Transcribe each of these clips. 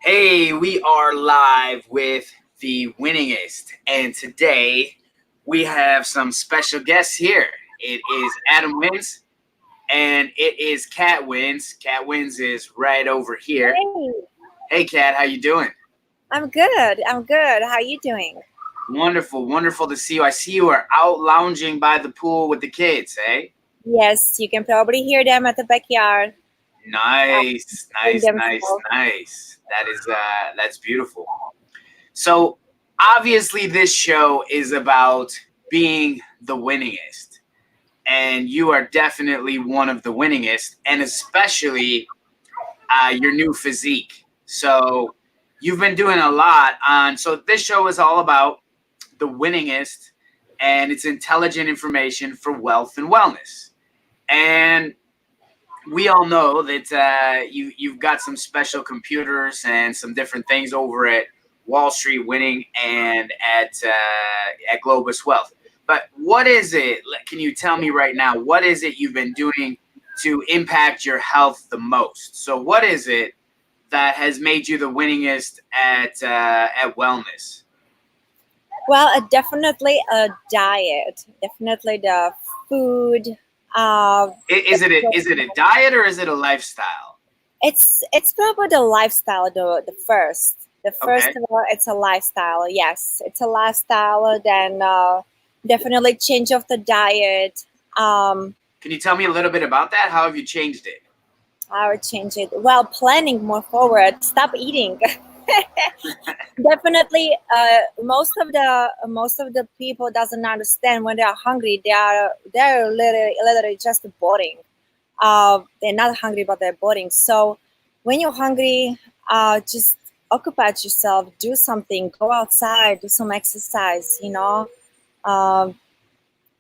Hey, we are live with the Winningest, and today we have some special guests here. It is Adam Wins, and it is Cat Wins. Cat Wins is right over here. Hey, Hey, Cat, how you doing? I'm good. I'm good. How are you doing? Wonderful, wonderful to see you. I see you are out lounging by the pool with the kids, eh? Yes, you can probably hear them at the backyard Nice, doing nice, nice, themselves. nice. That's beautiful. So obviously, this show is about being the winningest, and you are definitely one of the winningest, and especially your new physique. So you've been doing a lot on. So this show is all about the winningest, and it's intelligent information for wealth and wellness. And we all know that you've got some special computers and some different things over at Wall Street Winning and at Globus Wealth. But what is it? Can you tell me right now? What is it you've been doing to impact your health the most? So what is it that has made you the winningest at wellness? Well, definitely a diet. Definitely the food. Is it a diet or is it a lifestyle? It's probably the lifestyle. The first. The first Okay. of all, it's a lifestyle. Yes, it's a lifestyle. Then definitely change of the diet. Can you tell me a little bit about that? How have you changed it? I would change it. Well, planning more forward. Stop eating. Definitely, most of the people doesn't understand when they are hungry. They're literally just boring. They're not hungry, but they're boring. So when you're hungry, just occupy yourself. Do something. Go outside. Do some exercise. Uh,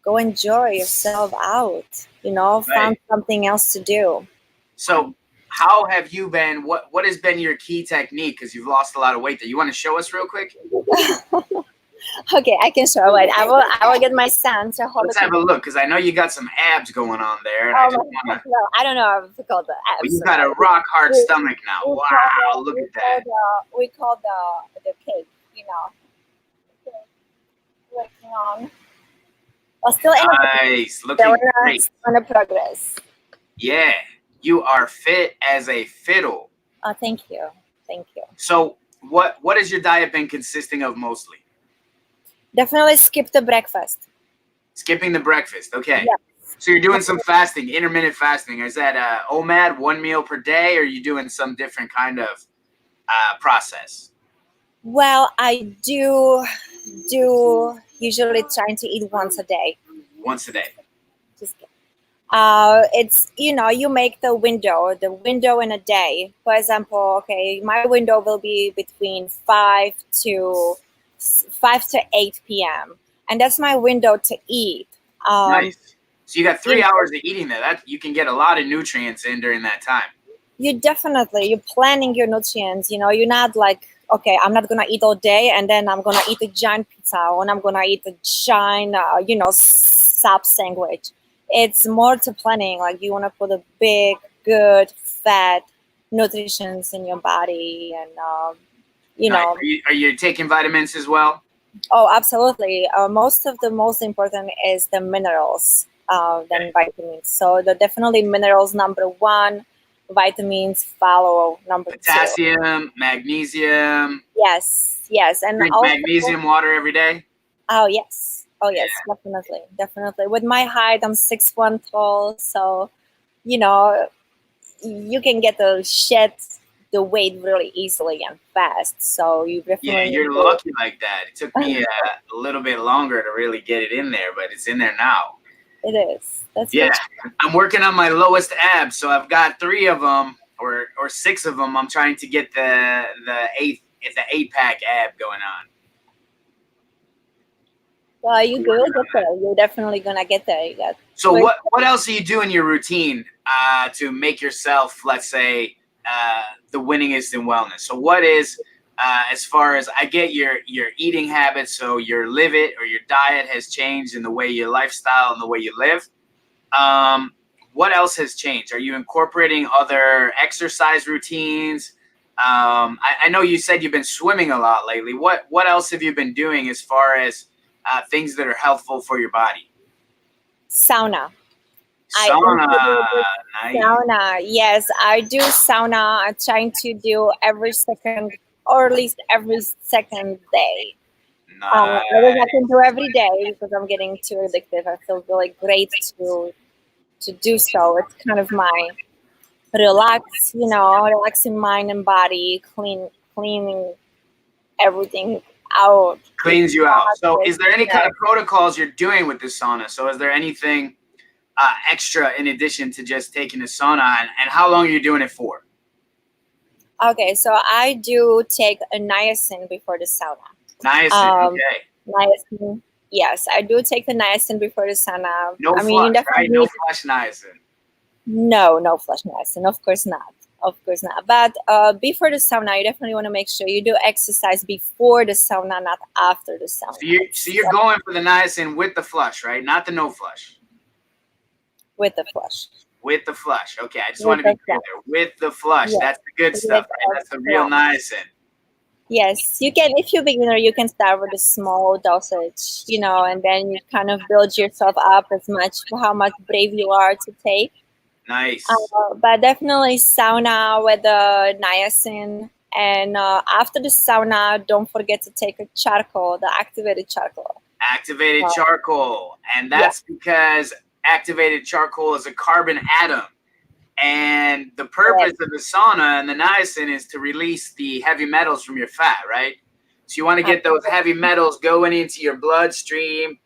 go enjoy yourself out. Find Right. something else to do. So, how have you been? What has been your key technique? Because you've lost a lot of weight. There, you want to show us real quick? Okay, I can show it. I will get my son to hold the Let's have a camera. look. Because I know you got some abs going on there, and I Oh just my want gosh, to. no, I don't know if it's called the Well, abs you or got not. a rock hard We, stomach now. we call Wow, the look we at call that. the we call the cake, you know. Okay, working on. Well, still in the Nice, still looking great. in the progress. Yeah, you are fit as a fiddle. Oh, thank you, thank you. So, what has your diet been consisting of mostly? Definitely skip the breakfast. Skipping the breakfast. Okay. Yes. So you're doing some fasting, intermittent fasting. Is that OMAD, one meal per day, or are you doing some different kind of process? Well, I do usually trying to eat once a day. Once a day. Just kidding. It's you make the window in a day. For example, okay, my window will be between 5 to 8 p.m. and that's my window to eat. um, Nice. So you got you 3 hours know of eating there. That you can get a lot of nutrients in during that time. you're planning your nutrients. You're not like, okay, I'm not gonna eat all day and then I'm gonna eat a giant pizza or I'm gonna eat a giant sub sandwich. It's more to planning, like you want to put a big good fat nutritions in your body, and you Nice. know Are you taking vitamins as well? oh, absolutely. Most important is the minerals, Okay. than vitamins. So the definitely minerals number one, vitamins follow number two. Potassium, magnesium. Yes, yes, and Drink also, magnesium water every day. oh Yeah. yes, definitely, definitely. With my height, I'm 6'1" tall, so you know you can get the weight really easily and fast. So you Yeah, definitely need you're to. lucky like that. It took me a little bit longer to really get it in there, but it's in there now. It is. That's Yeah, good. I'm working on my lowest abs, so I've got three of them or six of them. I'm trying to get the eight pack ab going on. Well, you I'm will working get on that. there. You're definitely gonna get there. You got. So Wait, what else do you do in your routine to make yourself, let's say, the winningest in wellness? So what is as far as I get your eating habits, so your live it or your diet has changed in the way your lifestyle and the way you live. Um, what else has changed? Are you incorporating other exercise routines? I know you said you've been swimming a lot lately. What else have you been doing as far as things that are healthful for your body? Sauna. I Sauna, introduced nice, sauna. Yes, I do sauna. I'm trying to do every second, or at least every second day. I wish I nice. can do every day because I'm getting too addictive. I feel really great to do so. It's kind of my relaxing mind and body, cleaning everything out. It's Cleans you out. So, toxic. is there any kind Yes. of protocols you're doing with the sauna? So, is there anything extra in addition to just taking the sauna, and how long are you doing it for? Okay, so I do take a niacin before the sauna. Niacin, Um, okay. Niacin. Yes, I do take the niacin before the sauna. No I mean, you flush, definitely right? No need flush niacin. no flush niacin. Of course not. Of course not. But before the sauna, you definitely want to make sure you do exercise before the sauna, not after the sauna. So you're going for the niacin with the flush, right? Not the no flush. With the flush. With the flush. Okay, I just want With to be the clear flush. there. With the flush. Yes. That's the good With stuff, right? the That's the real flush. niacin. Yes, you can. If you're beginner, you can start with a small dosage, and then you kind of build yourself up as much how much brave you are to take. Nice. But definitely sauna with the niacin, and after the sauna, don't forget to take a charcoal, the activated charcoal. Activated Uh, charcoal. And yeah, that's because activated charcoal is a carbon atom. And the correct. purpose of the sauna and the niacin is to release the heavy metals from your fat, right? So you want to get those Absolutely. heavy metals going into your bloodstream,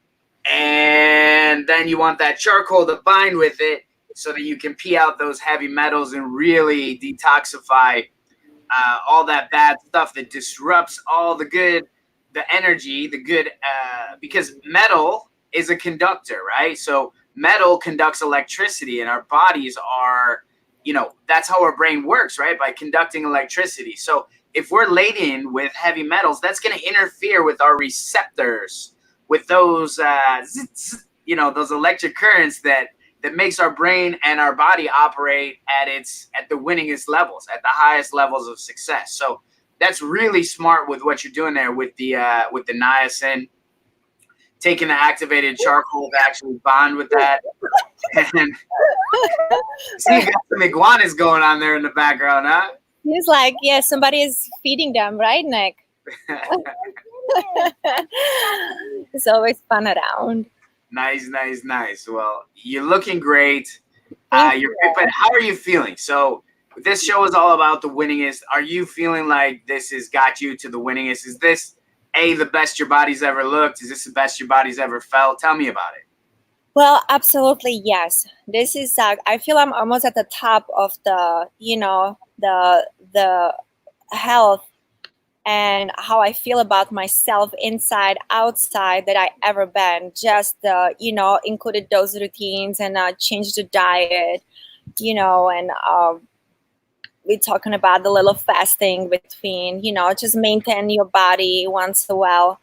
and then you want that charcoal to bind with it so that you can pee out those heavy metals and really detoxify all that bad stuff that disrupts all the energy, the good, because metal is a conductor, right? So metal conducts electricity, and our bodies are, that's how our brain works, right? By conducting electricity. So if we're laden with heavy metals, that's going to interfere with our receptors, with those, those electric currents that makes our brain and our body operate at the winningest levels, at the highest levels of success. So that's really smart with what you're doing there with the niacin, taking the activated charcoal to actually bond with that. And see, you got some iguanas going on there in the background, huh? He's like, yeah, somebody is feeding them, right, Nick? It's always fun around. Nice, nice, nice. Well, you're looking great. Thank But you. how are you feeling? So this show is all about the winningest. Are you feeling like this has got you to the winningest? Is this the best your body's ever looked? Is this the best your body's ever felt? Tell me about it. Well, absolutely, yes. This is I feel I'm almost at the top of the health and how I feel about myself inside, outside that I ever been. Just included those routines and changed the diet, and we're talking about the little fasting between, just maintain your body once a while.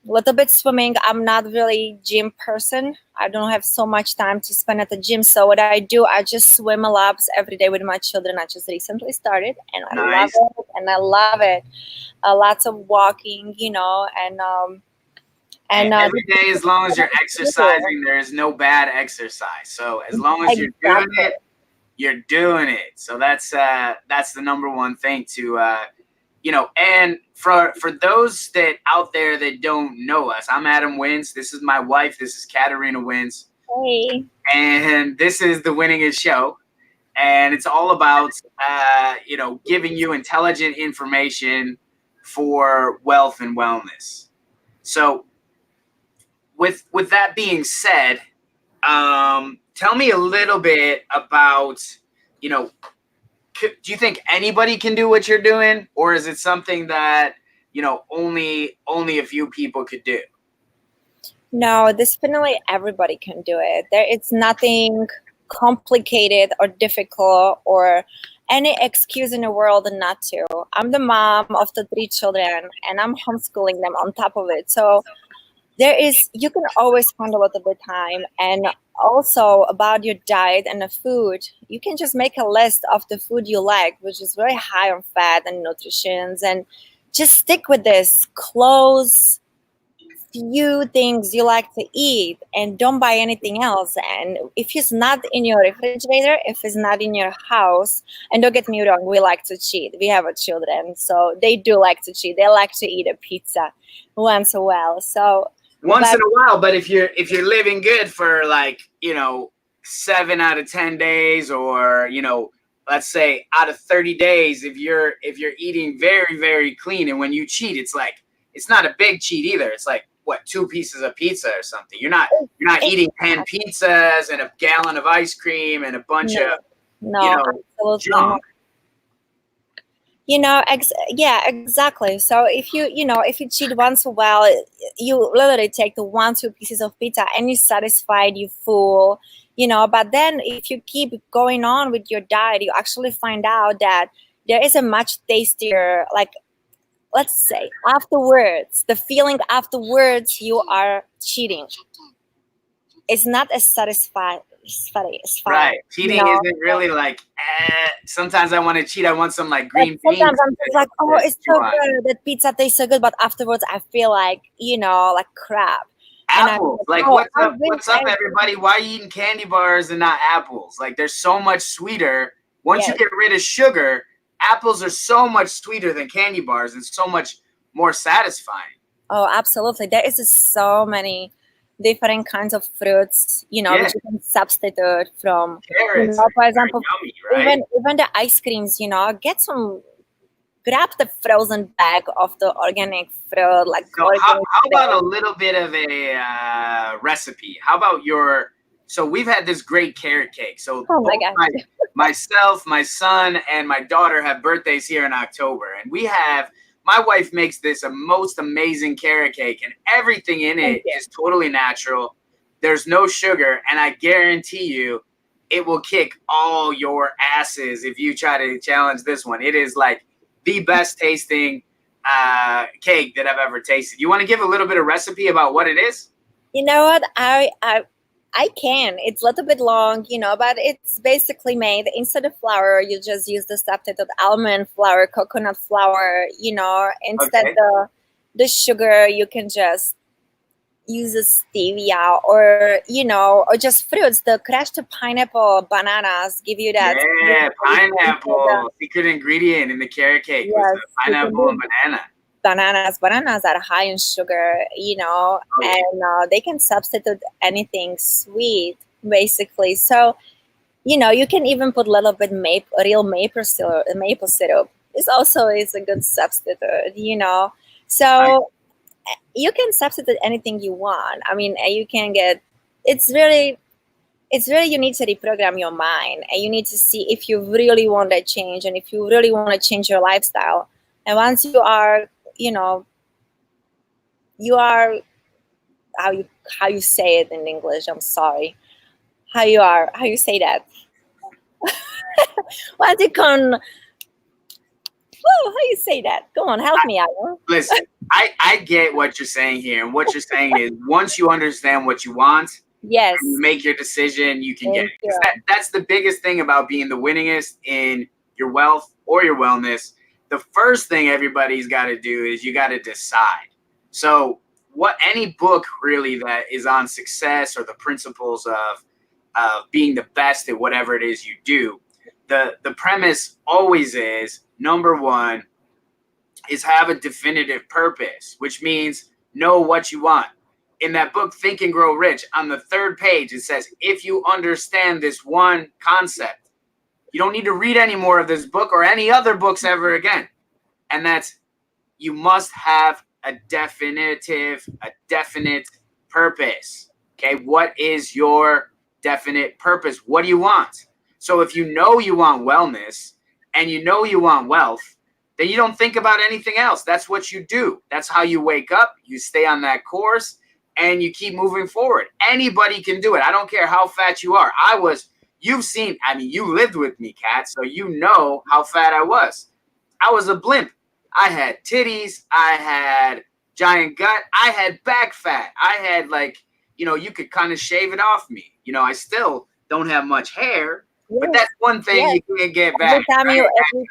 Little bit swimming. I'm not really gym person. I don't have so much time to spend at the gym. So what I do, I just swim laps every day with my children. I just recently started, and I love Nice. it. And I love it. Lots of walking, And and every day, as long as you're exercising, there is no bad exercise. So as long as you're doing exactly. it, you're doing it. So that's the number one thing to and for those that out there that don't know us, I'm Adam Wins. This is my wife. This is Katerina Wins, Hey, and this is the Winningest show. And it's all about giving you intelligent information for wealth and wellness. So with that being said, tell me a little bit about you know do you think anybody can do what you're doing, or is it something that only a few people could do? no, definitely everybody can do it. It's nothing complicated or difficult or any excuse in the world not to. I'm the mom of the 3 children, and I'm homeschooling them on top of it. So you can always find a little bit time. And also about your diet and the food, you can just make a list of the food you like, which is very high on fat and nutrition, and just stick with this close few things you like to eat and don't buy anything else. And if it's not in your refrigerator, if it's not in your house, and don't get me wrong, we like to cheat. We have a children, so they do like to cheat. They like to eat a pizza once a while. So, Once but in a while, but if you're living good for like, 7 out of 10 days, or let's say out of 30 days, if you're eating very, very clean, and when you cheat, it's not a big cheat either. It's like what, 2 pieces of pizza or something. You're not it, eating 10 pizzas and a gallon of ice cream and a bunch no, of no, absolutely not. junk. Yeah, exactly. So if you cheat once a while, you literally take the 1-2 pieces of pizza and you're satisfied, you full. But then if you keep going on with your diet, you actually find out that there is a much tastier, like, let's say, afterwards, the feeling afterwards you are cheating is not as satisfying. Right. Cheating isn't really like, sometimes I want to cheat. I want some like But green sometimes beans I'm just like, oh, with it's so on. good. That pizza tastes so good, but afterwards I feel like, like crap. And I'm Apples. like, Like, oh, what's I up? wish What's up, I everybody? Why are you eating candy bars and not apples? Like, they're so much sweeter. Once you yes. get rid of sugar, apples are so much sweeter than candy bars and so much more satisfying. Oh, absolutely. There is just so many different kinds of fruits, Yeah, which you can substitute from, carrots for are example, yummy, right? even the ice creams, grab the frozen bag of the organic fruit, like So organic how about a grape. little bit of a recipe? How about so we've had this great carrot cake. So Oh my both gosh. myself, my son, and my daughter have birthdays here in October, and my wife makes this a most amazing carrot cake, and everything in Thank it you. is totally natural. There's no sugar, and I guarantee you, it will kick all your asses if you try to challenge this one. It is like the best tasting cake that I've ever tasted. You want to give a little bit of recipe about what it is? You know what? I can. It's a little bit long, but it's basically made instead of flour, you just use the substitute almond flour, coconut flour, instead Okay. the sugar, you can just use a stevia or just fruits. The crushed pineapple, bananas give you that sweet Yeah, taste instead of, pineapple. Secret ingredient in the carrot cake was the yes, you can pineapple and do banana. bananas. Bananas are high in sugar, Oh yeah. and they can substitute anything sweet, basically. So, you can even put a little bit real maple syrup. Maple syrup is a good substitute, Nice. So you can substitute anything you want. I mean, you can get. It's really, you need to reprogram your mind, and you need to see if you really want that change, and if you really want to change your lifestyle. And once you are, you know, you are how you say it in English. I'm sorry. How you say that? Once you can, how you say that? Go on, help me out. Listen, I get what you're saying here, and what you're saying is once you understand what you want and you Yes, make your decision, you can get it. thank 'Cause you. that's the biggest thing about being the winningest in your wealth or your wellness. The first thing everybody's got to do is you got to decide. So, what any book really that is on success or the principles of being the best at whatever it is you do, the premise always is number one is have a definitive purpose, which means know what you want. In that book, Think and Grow Rich, on the third page, it says, if you understand this one concept, you don't need to read any more of this book or any other books ever again. And that's, you must have a definite purpose. Okay. What is your definite purpose? What do you want? So if you know you want wellness and you know you want wealth, then you don't think about anything else. That's what you do. That's how you wake up. You stay on that course and you keep moving forward. Anybody can do it. I don't care how fat you are. You've seen, I mean, you lived with me, Kat, so you know how fat I was. I was a blimp. I had titties. I had giant gut. I had back fat. I had like, you could kind of shave it off me. I still don't have much hair, but Yes, that's one thing yes. you can't get Every back, time right? every,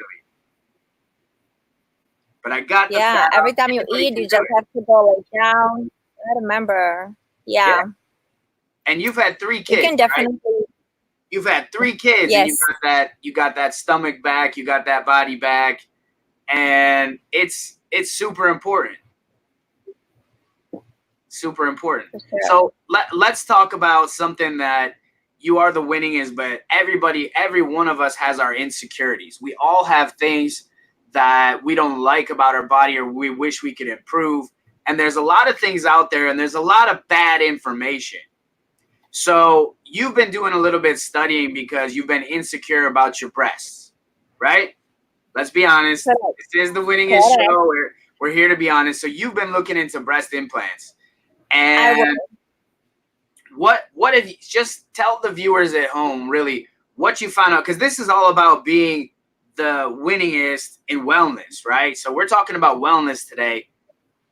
But I got the yeah, fat every off. time you Anybody eat, can you do just it. have to go like down. I remember. Yeah. Yeah, And you've had three you kids, can right? definitely. You've had three kids, and Yes, you got that stomach back, you got that body back, and it's super important. Super important. for sure. So let's talk about something that you are the winningest, but every one of us has our insecurities. We all have things that we don't like about our body or we wish we could improve. And there's a lot of things out there and there's a lot of bad information. So you've been doing a little bit studying because you've been insecure about your breasts, right? Let's be honest. Correct. This is the winningest Correct. show. We're here to be honest. So you've been looking into breast implants. I will. And what have you just tell the viewers at home really what you found out, because this is all about being the winningest in wellness, right? So we're talking about wellness today.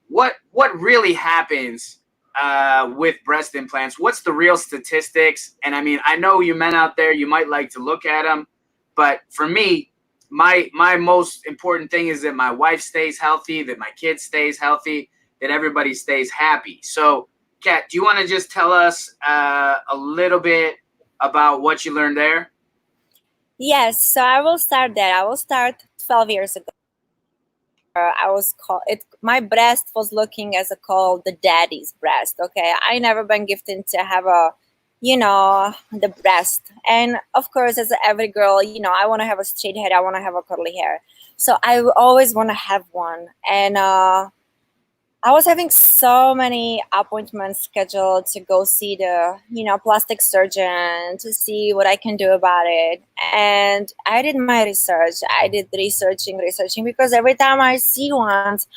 What really happens with breast implants? What's the real statistics? And I mean, I know you men out there, you might like to look at them, but for me, my most important thing is that my wife stays healthy, that my kid stays healthy, that everybody stays happy. So Kat, do you want to just tell us a little bit about what you learned there? Yes, so I will start there. I will start 12 years ago. I was called it. My breast was looking as a called the daddy's breast. Okay, I never been gifted to have the breast. And of course, as every girl, I want to have a straight head. I want to have a curly hair. So I always want to have one. And I was having so many appointments scheduled to go see the, plastic surgeon to see what I can do about it. And I did my research. I did researching because every time I see ones,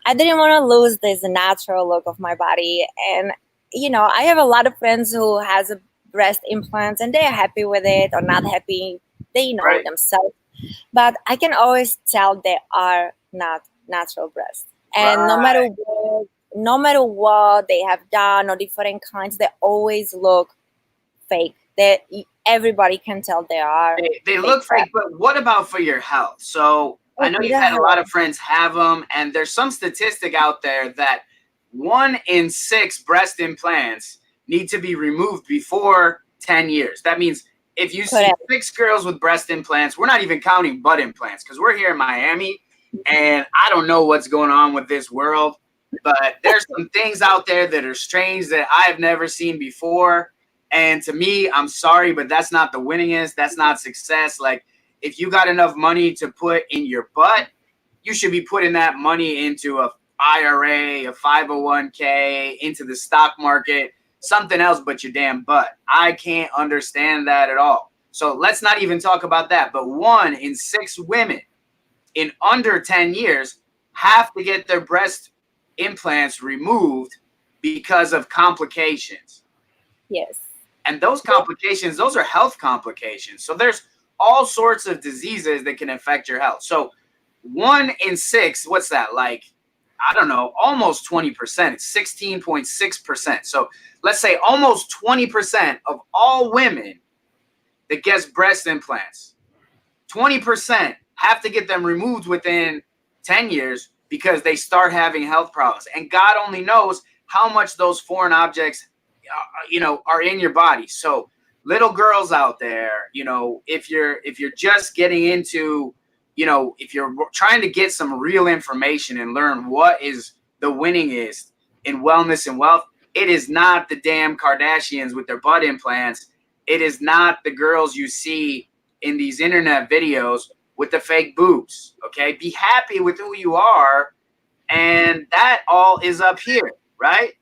I didn't want to lose this natural look of my body. And, I have a lot of friends who has a breast implants and they're happy with it or not happy. They know Right, themselves. But I can always tell they are not natural breasts. And right. no matter what they have done or different kinds, they always look fake. That everybody can tell they are They fake look fake, breasts. but what about for your health? So I Oh, know for you've the had a lot health. of friends have them, and there's some statistic out there that 1 in 6 breast implants need to be removed before 10 years. That means if you see Correct. 6 girls with breast implants, we're not even counting butt implants because we're here in Miami, and I don't know what's going on with this world, but there's some things out there that are strange that I've never seen before. And to me, I'm sorry, but that's not the winningest. That's not success. Like, if you got enough money to put in your butt, you should be putting that money into a IRA, a 501k, into the stock market, something else but your damn butt. I can't understand that at all. So let's not even talk about that. But 1 in 6 women in under 10 years have to get their breast implants removed because of complications. Yes. And those complications, those are health complications. So there's all sorts of diseases that can affect your health. So 1 in 6, what's that? Like, I don't know, almost 20%. It's 16.6%. So let's say almost 20% of all women that gets breast implants, 20% have to get them removed within 10 years because they start having health problems. And God only knows how much those foreign objects are in your body. So little girls out there, if you're just getting into, if you're trying to get some real information and learn what is the winningest in wellness and wealth, it is not the damn Kardashians with their butt implants. It is not the girls you see in these internet videos with the fake boobs. Okay, be happy with who you are, and that all is up here, right?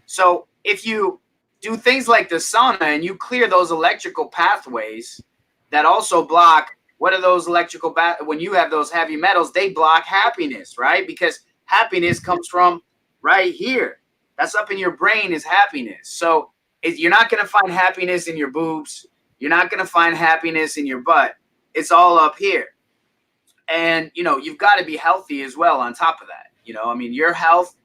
So if you do things like the sauna and you clear those electrical pathways that also block, what are those electrical when you have those heavy metals, they block happiness, right? Because happiness comes from right here. That's up in your brain is happiness. So you're not going to find happiness in your boobs. You're not going to find happiness in your butt. It's all up here. And you've got to be healthy as well on top of that. I mean, your health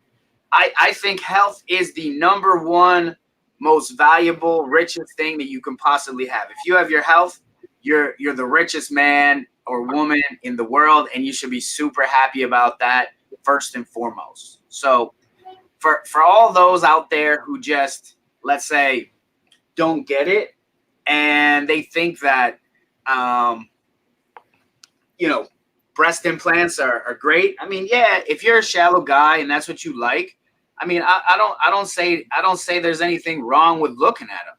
I think health is the number one most valuable, richest thing that you can possibly have. If you have your health, you're the richest man or woman in the world, and you should be super happy about that first and foremost. So for all those out there who just, let's say, don't get it, and they think that you know, breast implants are great. I mean, yeah, if you're a shallow guy and that's what you like, I mean, I don't say there's anything wrong with looking at them.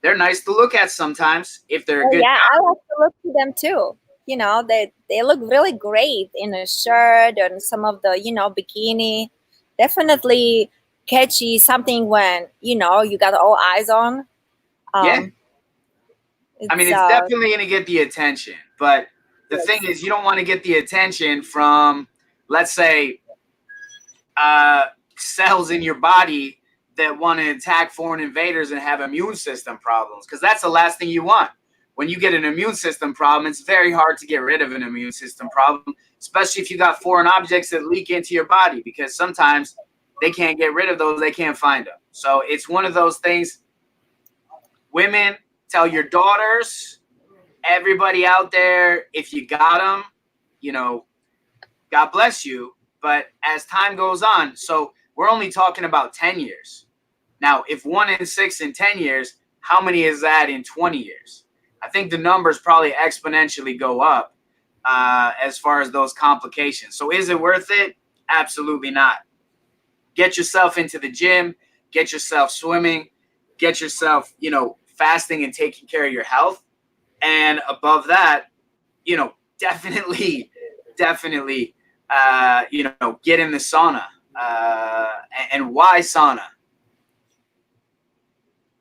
They're nice to look at sometimes if they're a Oh good. yeah, I like to look to them too. You know, they look really great in a shirt and some of the, bikini. Definitely catchy something when, you got all eyes on. Yeah, Um I mean, it's it's definitely going to get the attention, but the thing yes. is, you don't want to get the attention from, let's say, cells in your body that want to attack foreign invaders and have immune system problems, because that's the last thing you want. When you get an immune system problem, it's very hard to get rid of an immune system problem, especially if you got foreign objects that leak into your body, because sometimes they can't get rid of those, they can't find them. So it's one of those things. Women, tell your daughters, everybody out there, if you got them, God bless you. But as time goes on, so we're only talking about 10 years. Now, if 1 in 6 in 10 years, how many is that in 20 years? I think the numbers probably exponentially go up as far as those complications. So is it worth it? Absolutely not. Get yourself into the gym, get yourself swimming, get yourself, fasting and taking care of your health. And above that, definitely, get in the sauna. And why sauna?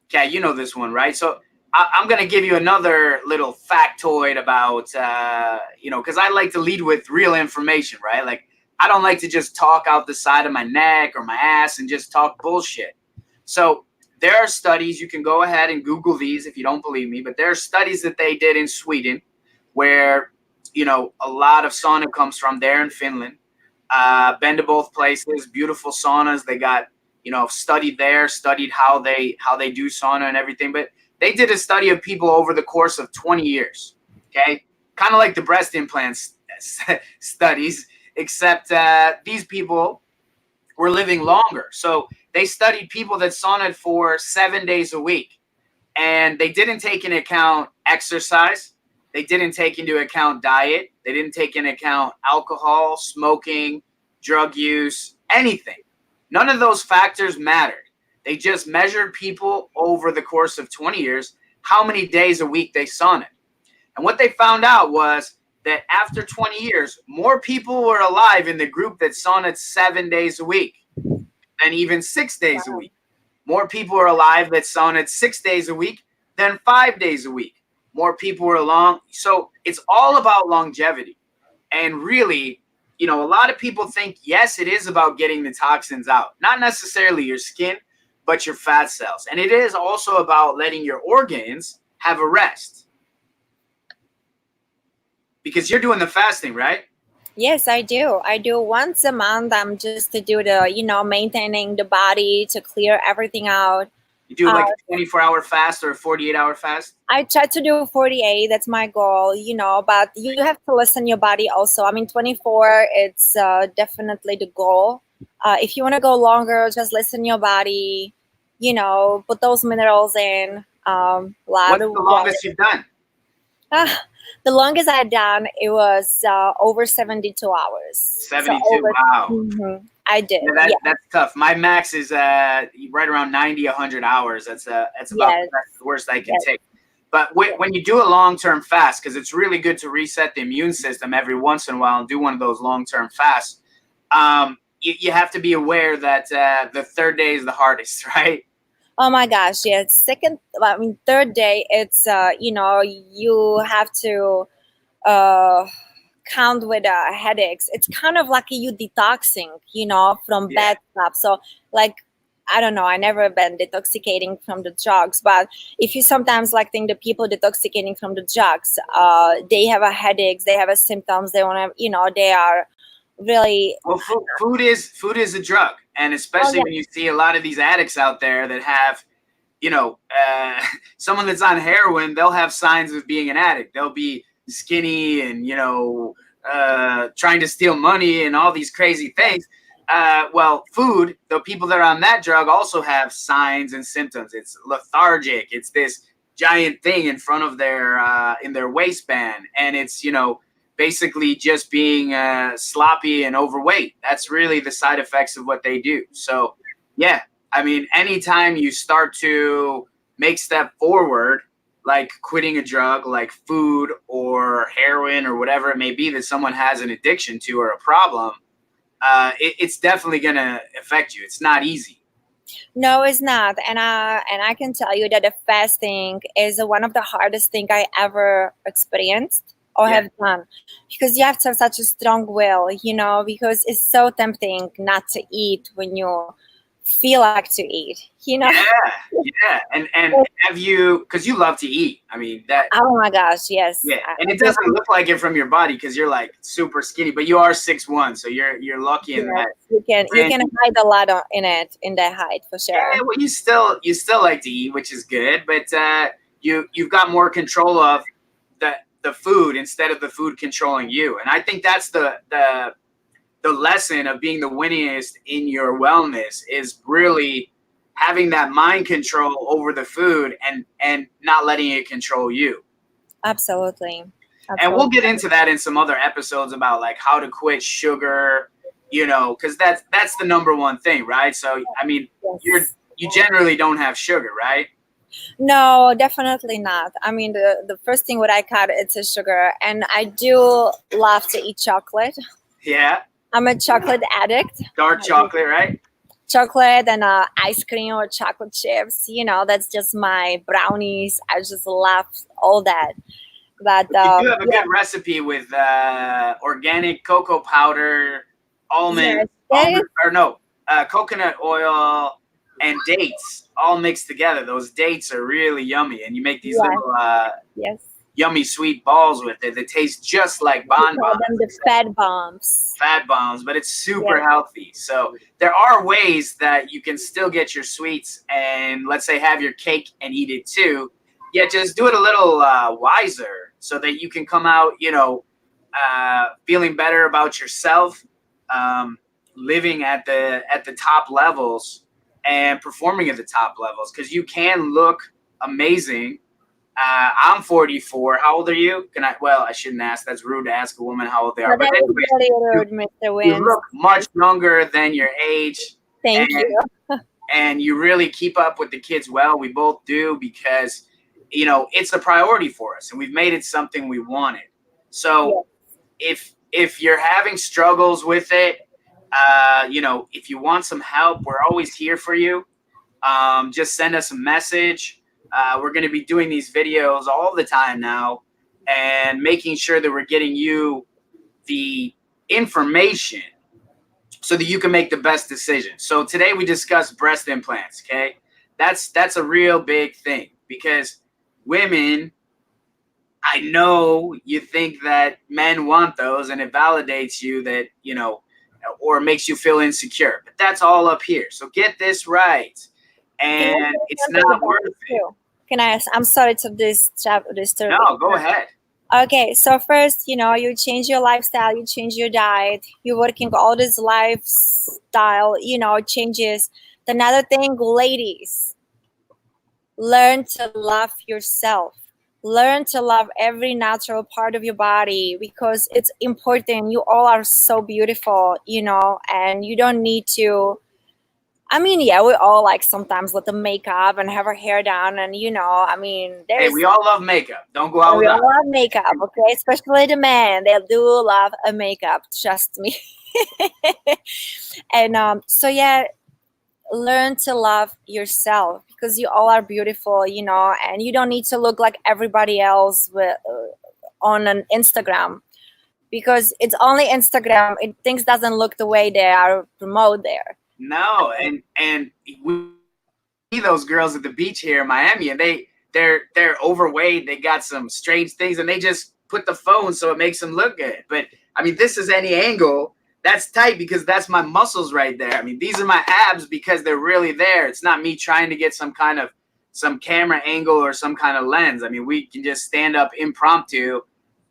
Okay, you know this one, right? So I'm going to give you another little factoid about, because I like to lead with real information, right? Like, I don't like to just talk out the side of my neck or my ass and just talk bullshit. So there are studies, you can go ahead and Google these if you don't believe me, but there are studies that they did in Sweden where, a lot of sauna comes from there in Finland. Been to both places, beautiful saunas. They got, studied there, studied how they do sauna and everything. But they did a study of people over the course of 20 years. Okay, kind of like the breast implants studies, except these people were living longer. So they studied people that saunaed for 7 days a week, and they didn't take into account exercise. They didn't take into account diet. They didn't take into account alcohol, smoking, drug use, anything. None of those factors mattered. They just measured people over the course of 20 years, how many days a week they saunted. And what they found out was that after 20 years, more people were alive in the group that saunted 7 days a week than even 6 days a Wow. week. More people are alive that saunted 6 days a week than 5 days a week. More people were along. So it's all about longevity. And really, a lot of people think, yes, it is about getting the toxins out. Not necessarily your skin, but your fat cells. And it is also about letting your organs have a rest. Because you're doing the fasting, right? Yes, I do. I do once a month. I'm just to do the, maintaining the body to clear everything out. You do Uh, like a 24-hour fast or a 48-hour fast? I try to do 48. That's my goal, but you have to listen your body also. I mean, 24, it's definitely the goal. If you want to go longer, just listen your body, put those minerals in, a lot What's of the water. longest you've done? Ah, the longest I done, it was over 72 hours. So 72. over, Wow. I did. Yeah, Yeah. that's tough. My max is right around 90, 100 hours. That's about Yes. the worst I can Yes. take. But when you do a long-term fast, because it's really good to reset the immune system every once in a while and do one of those long-term fasts, you have to be aware that the third day is the hardest, right? Oh my gosh, yeah. Third day, it's you have to uh, count with headaches. It's kind of like you detoxing, from Yeah. bad stuff. So, like, I don't know. I never been detoxicating from the drugs, but if you sometimes like think the people detoxicating from the drugs, they have a headaches, they have a symptoms, they want to, they are really. Well, food is a drug, and Oh especially yeah, when you see a lot of these addicts out there that have, someone that's on heroin, they'll have signs of being an addict. They'll be skinny and trying to steal money and all these crazy things. Well, food, the people that are on that drug also have signs and symptoms. It's lethargic. It's this giant thing in front of their in their waistband, and it's basically just being sloppy and overweight. That's really the side effects of what they do. So, yeah, I mean, anytime you start to make step forward, like quitting a drug, like food or heroin or whatever it may be that someone has an addiction to or a problem, it's definitely going to affect you. It's not easy. no, it's not, and I can tell you that the fasting is one of the hardest thing I ever experienced or Yeah. have done, because you have to have such a strong will, because it's so tempting not to eat when you feel like to eat. Yeah, yeah, and have you? Because you love to eat. I mean that. Oh my gosh, yes. Yeah, and it doesn't look like it from your body because you're like super skinny, but you are 6'1", so you're lucky in Yes, that. you can And hide a lot in that height for yeah, sure. well, you still like to eat, which is good, but you've got more control of the food instead of the food controlling you, and I think that's the lesson of being the winningest in your wellness is really having that mind control over the food and not letting it control you. Absolutely, And we'll absolutely. get into that in some other episodes about like how to quit sugar, because that's the number one thing, right? So I mean, Yes. you generally don't have sugar, right? No, definitely not. I mean, the first thing what I cut it's a sugar, and I do love to eat chocolate. Yeah, I'm a chocolate addict. dark I do chocolate, right? chocolate and ice cream or chocolate chips. That's just my brownies. I just love all that. But You do have a yeah, good recipe with organic cocoa powder, yes, that is almond or no, coconut oil, and dates all mixed together. Those dates are really yummy, and you make these yes, little yes. yummy sweet balls with it that taste just like We bonbons, call them the fat bombs. fat bombs, but it's super Yes, healthy. So there are ways that you can still get your sweets and let's say have your cake and eat it too. Yeah, just do it a little wiser so that you can come out, feeling better about yourself, um, living at the top levels and performing at the top levels because you can look amazing. I'm 44. How old are you? Can I? Well, I shouldn't ask. That's rude to ask a woman how old they so are. But that is anyways, really you, rude, Mr. you Wins. look much younger than your age, Thank you. and you really keep up with the kids well. We both do because it's a priority for us, and we've made it something we wanted. So Yes. if you're having struggles with it, if you want some help, we're always here for you. Just send us a message. We're going to be doing these videos all the time now and making sure that we're getting you the information so that you can make the best decision. So today we discussed breast implants, okay? That's a real big thing because women, I know you think that men want those and it validates you that, or makes you feel insecure. But that's all up here. So get this right. Can I And say it's something not about worth this it. too? Can I ask? I'm sorry to disturb you. No, go ahead. Okay, so first, you change your lifestyle, you change your diet, you're working all this lifestyle, changes. Another thing, ladies, learn to love yourself. Learn to love every natural part of your body because it's important. You all are so beautiful, and you don't need to. I mean, yeah, we all like sometimes let the makeup and have our hair down, and I mean, Hey, there's we all love makeup. Don't go out we without all love makeup, okay? Especially the men, they do love a makeup. Trust me. And so yeah, learn to love yourself because you all are beautiful, and you don't need to look like everybody else on an Instagram because it's only Instagram. Things doesn't look the way they are promote there. No, and we see those girls at the beach here in Miami, and they're overweight. They got some strange things, and they just put the phone so it makes them look good. But I mean, this is any angle That's tight because that's my muscles right there. I mean, these are my abs because they're really there. It's not me trying to get some camera angle or some kind of lens. I mean, we can just stand up impromptu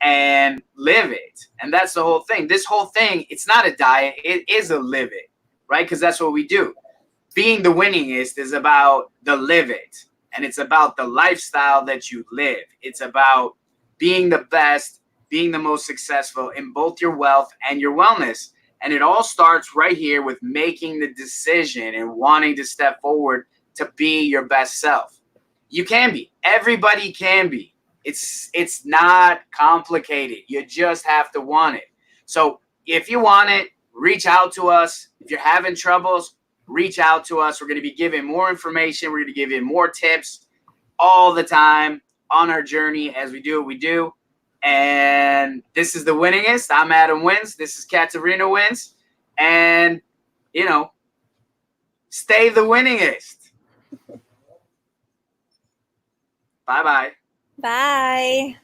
and live it. And that's the whole thing. This whole thing, it's not a diet. It is a live it, right? Because that's what we do. Being the winningest is about the live it. And it's about the lifestyle that you live. It's about being the best, being the most successful in both your wealth and your wellness. And it all starts right here with making the decision and wanting to step forward to be your best self. You can be. Everybody can be. It's not complicated. You just have to want it. So if you want it, reach out to us. If you're having troubles, reach out to us. We're going to be giving more information. We're going to give you more tips all the time on our journey as we do what we do. And this is the Winningest. I'm Adam Wins. This is Katarina Wins. And, stay the winningest. Bye-bye. Bye.